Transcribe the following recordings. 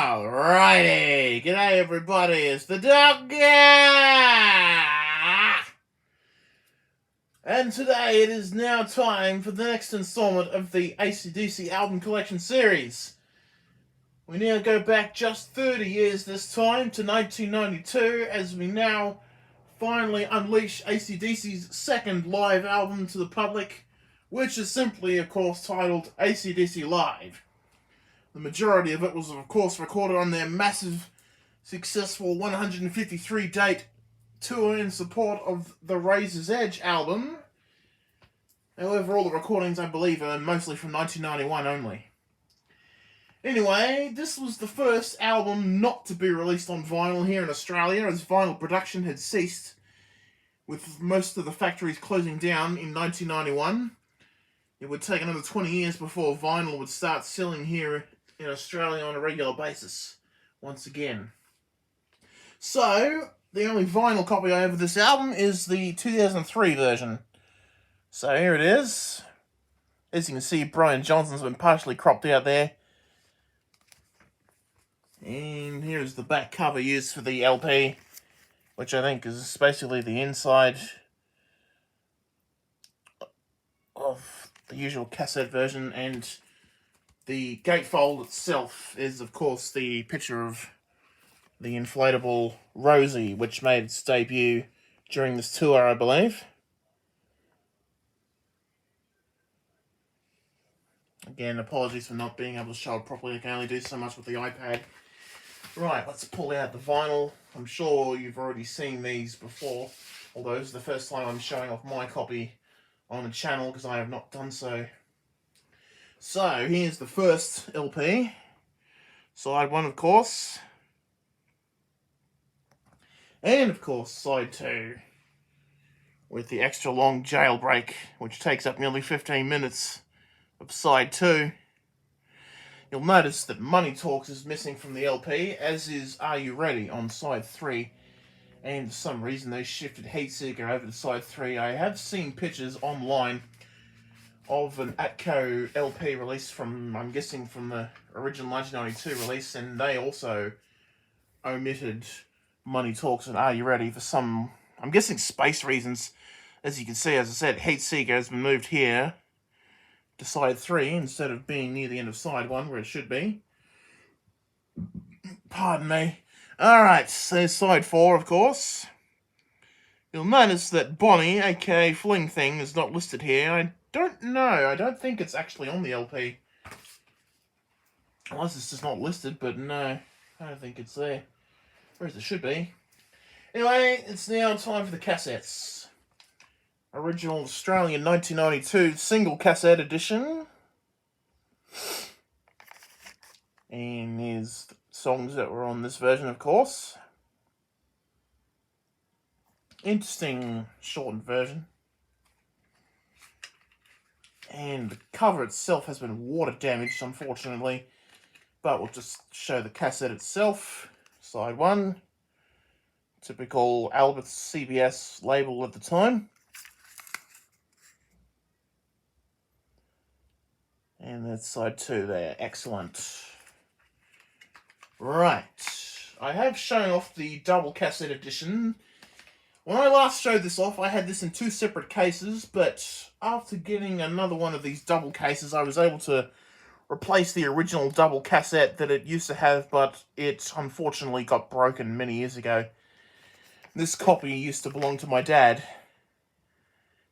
Alrighty, g'day everybody, it's the Doga! And today it is now time for the next installment of the AC/DC album collection series. We now go back just 30 years this time to 1992 as we now finally unleash AC/DC's second live album to the public, which is simply, of course, titled AC/DC Live. The majority of it was, of course, recorded on their massive, successful 153-date tour in support of the Razor's Edge album. However, all the recordings, I believe, are mostly from 1991 only. Anyway, this was the first album not to be released on vinyl here in Australia, as vinyl production had ceased, with most of the factories closing down in 1991. It would take another 20 years before vinyl would start selling here in Australia on a regular basis, once again. So, the only vinyl copy I have of this album is the 2003 version. So here it is. As you can see, Brian Johnson's been partially cropped out there. And here's the back cover used for the LP, which I think is basically the inside of the usual cassette version, and the gatefold itself is, of course, the picture of the inflatable Rosie, which made its debut during this tour, I believe. Again, apologies for not being able to show it properly. I can only do so much with the iPad. Right, let's pull out the vinyl. I'm sure you've already seen these before, although this is the first time I'm showing off my copy on the channel because I have not done so. So, here's the first LP. Side 1, of course. And, of course, side 2. With the extra long jailbreak, which takes up nearly 15 minutes of side 2. You'll notice that Money Talks is missing from the LP, as is Are You Ready on side 3. And for some reason they shifted Heatseeker over to side 3. I have seen pictures online of an Atco LP release from, I'm guessing, from the original 1992 release, and they also omitted Money Talks and Are You Ready for some, I'm guessing, space reasons. As you can see, as I said, Heatseeker has been moved here to side 3 instead of being near the end of side 1 where it should be. Pardon me. Alright, so side 4, of course. You'll notice that Bonnie, aka Fling Thing, is not listed here. I don't know. I don't think it's actually on the LP. Unless it's just not listed, but no. I don't think it's there. Whereas it should be. Anyway, it's now time for the cassettes. Original Australian 1992 single cassette edition. And here's the songs that were on this version, of course. Interesting shortened version. And the cover itself has been water damaged, unfortunately. But we'll just show the cassette itself. Side 1. Typical Albert CBS label at the time. And that's side 2 there. Excellent. Right. I have shown off the double cassette edition. When I last showed this off, I had this in 2 separate cases, but after getting another one of these double cases, I was able to replace the original double cassette that it used to have, but it unfortunately got broken many years ago. This copy used to belong to my dad,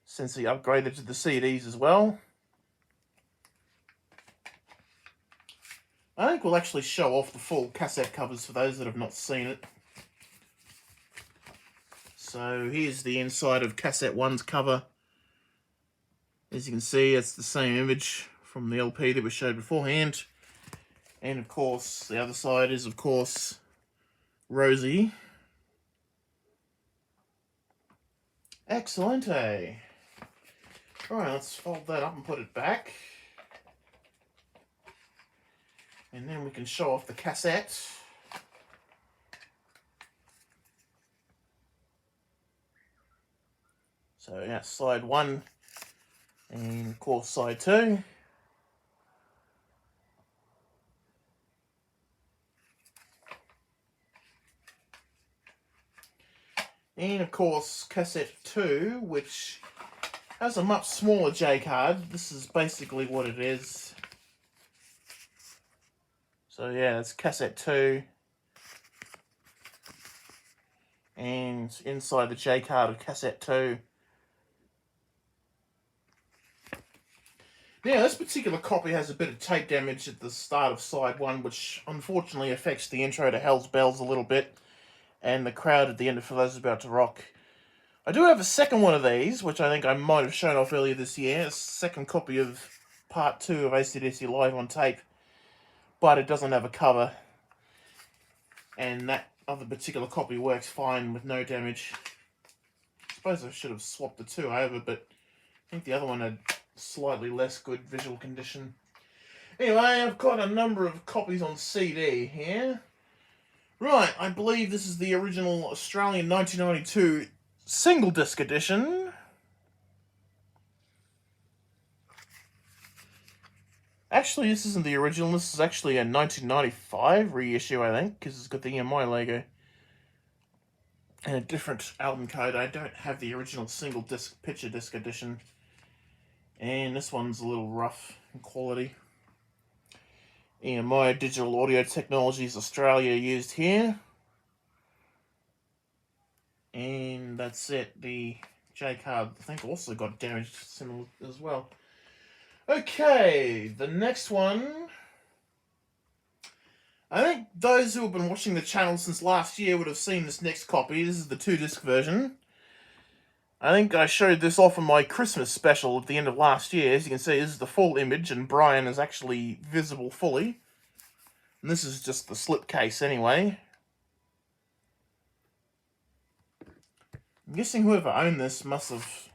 since he upgraded to the CDs as well. I think we'll actually show off the full cassette covers for those that have not seen it. So here's the inside of cassette 1's cover. As you can see, it's the same image from the LP that we showed beforehand. And of course, the other side is, of course, Rosie. Excellent, eh? Alright, let's fold that up and put it back. And then we can show off the cassette. So yeah, side 1 and of course side 2. And of course, cassette 2, which has a much smaller J card. This is basically what it is. So yeah, it's cassette 2. And inside the J card of cassette 2. Now, this particular copy has a bit of tape damage at the start of side 1, which unfortunately affects the intro to Hell's Bells a little bit, and the crowd at the end of For Those About to Rock. I do have a second one of these, which I think I might have shown off earlier this year, a second copy of Part 2 of AC/DC Live on tape, but it doesn't have a cover, and that other particular copy works fine with no damage. I suppose I should have swapped the two over, but I think the other one had slightly less good visual condition. Anyway, I've got a number of copies on CD here. Right, I believe this is the original Australian 1992 single disc edition. Actually, this isn't the original. This is actually a 1995 reissue, I think, because it's got the EMI logo. And a different album code. I don't have the original single disc picture disc edition. And this one's a little rough in quality. EMI Digital Audio Technologies Australia used here. And that's it. The J card, I think, also got damaged similar as well. Okay, the next one. I think those who have been watching the channel since last year would have seen this next copy. This is the 2-disc version. I think I showed this off in my Christmas special at the end of last year. As you can see, this is the full image, and Brian is actually visible fully. And this is just the slipcase anyway. I'm guessing whoever owned this must have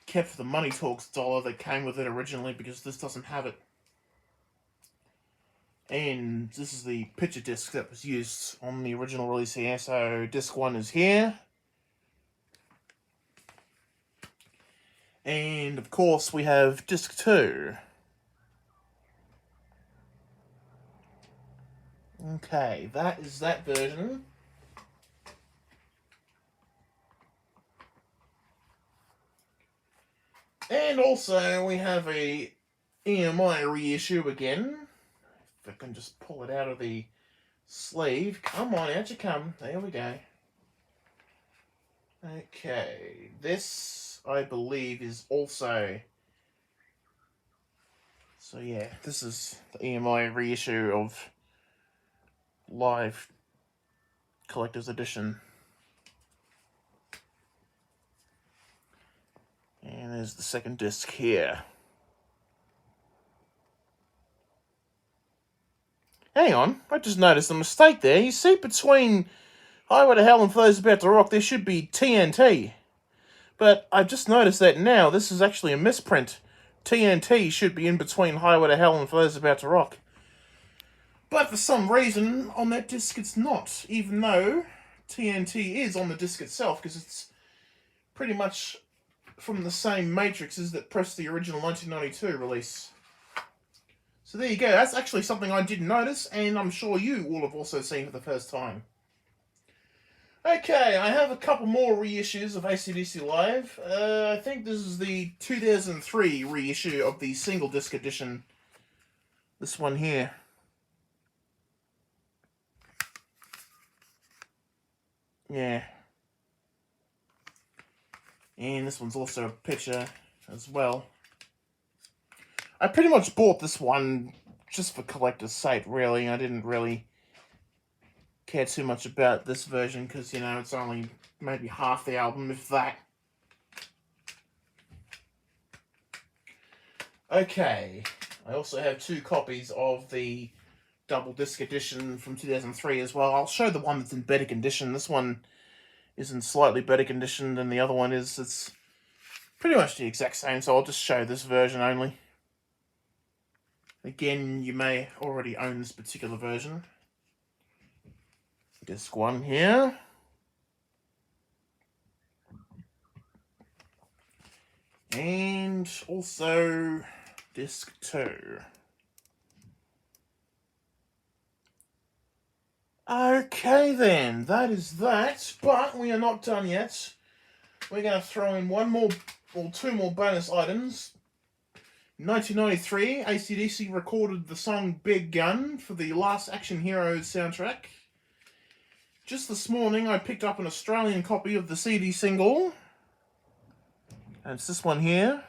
kept the Money Talks dollar that came with it originally, because this doesn't have it. And this is the picture disc that was used on the original release here. So disc 1 is here. And of course we have disc 2. Okay, that is that version. And also we have a EMI reissue again. If I can just pull it out of the sleeve. Come on, out you come. There we go. Okay, this, I believe, is also... So yeah, this is the EMI reissue of Live Collector's Edition. And there's the second disc here. Hang on, I just noticed a mistake there. You see, between Highway to Hell and For Those About to Rock, there should be TNT. But I've just noticed that now. This is actually a misprint. TNT should be in between Highway to Hell and For Those About to Rock. But for some reason, on that disc it's not. Even though TNT is on the disc itself, because it's pretty much from the same matrices that pressed the original 1992 release. So there you go. That's actually something I didn't notice, and I'm sure you will have also seen for the first time. Okay, I have a couple more reissues of AC/DC Live. I think this is the 2003 reissue of the single disc edition. This one here. Yeah. And this one's also a picture as well. I pretty much bought this one just for collector's sake, really. I didn't really care too much about this version because, you know, it's only maybe half the album, if that. Okay, I also have 2 copies of the double disc edition from 2003 as well. I'll show the one that's in better condition. This one is in slightly better condition than the other one is. It's pretty much the exact same, so I'll just show this version only. Again, you may already own this particular version. Disc 1 here. And also disc 2. Okay then, that is that, but we are not done yet. We're going to throw in one more, or two more bonus items. In 1993, AC/DC recorded the song Big Gun for the Last Action Heroes soundtrack. Just this morning, I picked up an Australian copy of the CD single, and it's this one here.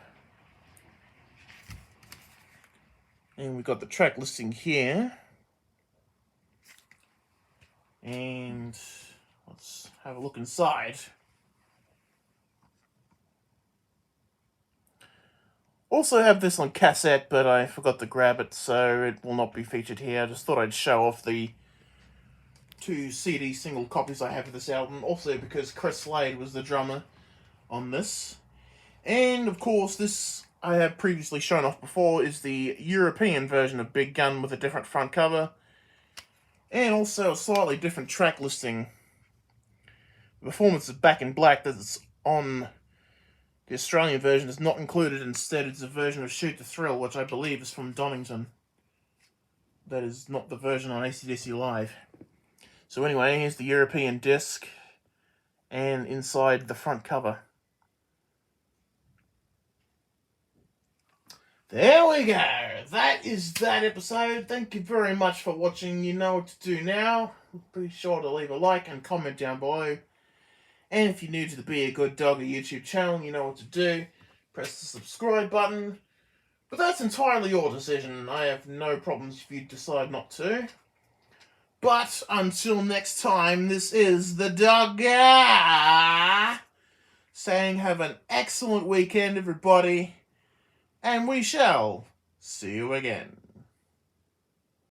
And we've got the track listing here. And let's have a look inside. Also have this on cassette, but I forgot to grab it, so it will not be featured here. I just thought I'd show off the two CD single copies I have of this album, also because Chris Slade was the drummer on this. And of course, this I have previously shown off before is the European version of Big Gun with a different front cover, and also a slightly different track listing. The performance of Back in Black that's on the Australian version is not included. Instead, it's a version of Shoot to Thrill, which I believe is from Donington. That is not the version on AC/DC Live. So anyway, here's the European disc, and inside the front cover. There we go. That is that episode. Thank you very much for watching. You know what to do now. Be sure to leave a like and comment down below. And if you're new to the Be a Good Doga YouTube channel, you know what to do. Press the subscribe button. But that's entirely your decision. I have no problems if you decide not to. But until next time, this is the Doga saying have an excellent weekend, everybody. And we shall see you again.